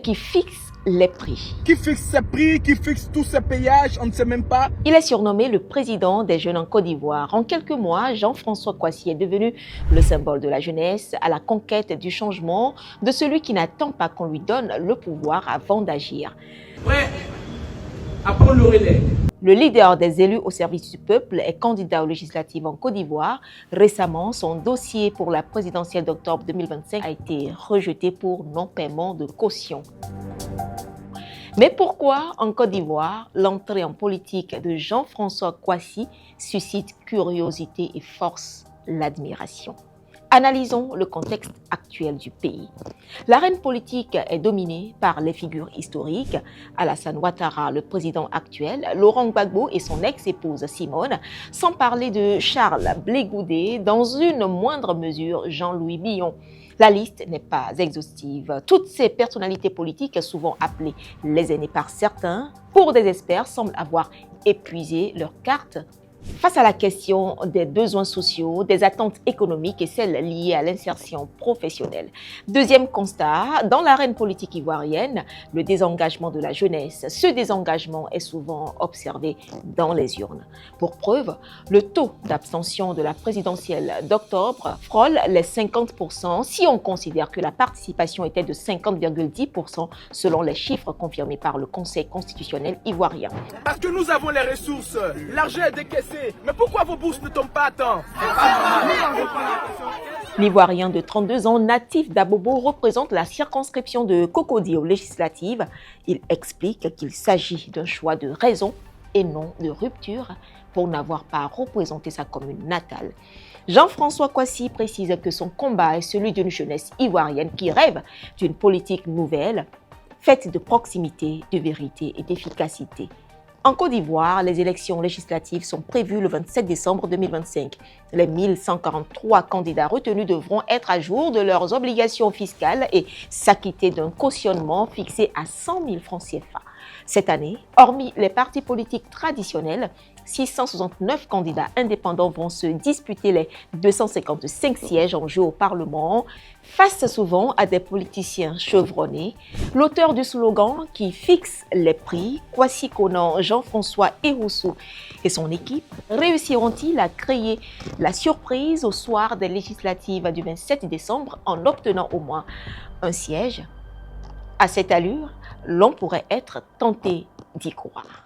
qui fixe les prix. Qui fixe ces prix, qui fixe tous ces payages, on ne sait même pas. Il est surnommé le président des jeunes en Côte d'Ivoire. En quelques mois, Jean-François Kouassi est devenu le symbole de la jeunesse à la conquête du changement, de celui qui n'attend pas qu'on lui donne le pouvoir avant d'agir. Ouais, après le relais. Le leader des élus au service du peuple est candidat aux législatives en Côte d'Ivoire. Récemment, son dossier pour la présidentielle d'octobre 2025 a été rejeté pour non-paiement de caution. Mais pourquoi, en Côte d'Ivoire, l'entrée en politique de Jean-François Kouassi suscite curiosité et force l'admiration? Analysons le contexte actuel du pays. L'arène politique est dominée par les figures historiques, Alassane Ouattara, le président actuel, Laurent Gbagbo et son ex-épouse Simone, sans parler de Charles Blé Goudé, dans une moindre mesure Jean-Louis Billon. La liste n'est pas exhaustive. Toutes ces personnalités politiques, souvent appelées les aînés par certains, pour des experts, semblent avoir épuisé leurs cartes. Face à la question des besoins sociaux, des attentes économiques et celles liées à l'insertion professionnelle. Deuxième constat, dans l'arène politique ivoirienne, le désengagement de la jeunesse. Ce désengagement est souvent observé dans les urnes. Pour preuve, le taux d'abstention de la présidentielle d'octobre frôle les 50% si on considère que la participation était de 50,10% selon les chiffres confirmés par le Conseil constitutionnel ivoirien. Parce que nous avons les ressources, l'argent est décaissé. Mais pourquoi vos bourses ne tombent pas à temps? L'Ivoirien de 32 ans, natif d'Abobo, représente la circonscription de Cocody aux législatives. Il explique qu'il s'agit d'un choix de raison et non de rupture pour n'avoir pas représenté sa commune natale. Jean-François Kouassi précise que son combat est celui d'une jeunesse ivoirienne qui rêve d'une politique nouvelle, faite de proximité, de vérité et d'efficacité. En Côte d'Ivoire, les élections législatives sont prévues le 27 décembre 2025. Les 1143 candidats retenus devront être à jour de leurs obligations fiscales et s'acquitter d'un cautionnement fixé à 100 000 francs CFA. Cette année, hormis les partis politiques traditionnels, 669 candidats indépendants vont se disputer les 255 sièges en jeu au Parlement, face souvent à des politiciens chevronnés. L'auteur du slogan qui fixe les prix, Kouassi Konan, Jean-François Ehoussou et son équipe, réussiront-ils à créer la surprise au soir des législatives du 27 décembre en obtenant au moins un siège? À cette allure, l'on pourrait être tenté d'y croire.